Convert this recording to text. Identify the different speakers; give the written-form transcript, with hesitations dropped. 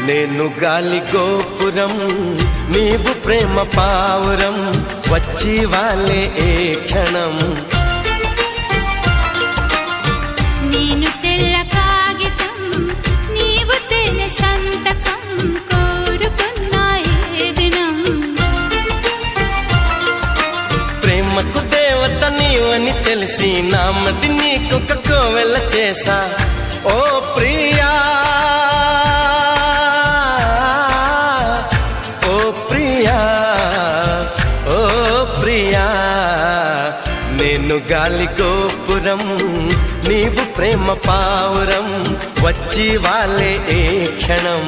Speaker 1: నేను గాలి గోపురం నీవు ప్రేమ పావురం వచ్చి వాలే ఏ క్షణం
Speaker 2: నేను తెల్ల కాగితం నీవు తెల్ల సంతకం కోరుకున్న ఏ దినం
Speaker 1: ప్రేమకు దేవత నీవని తెలిసి నామది నీకొక కోవెల చేసా ఓ ప్రియా నేను గాలి గోపురం నీవు ప్రేమ పావురం వచ్చి వాలే ఏ క్షణం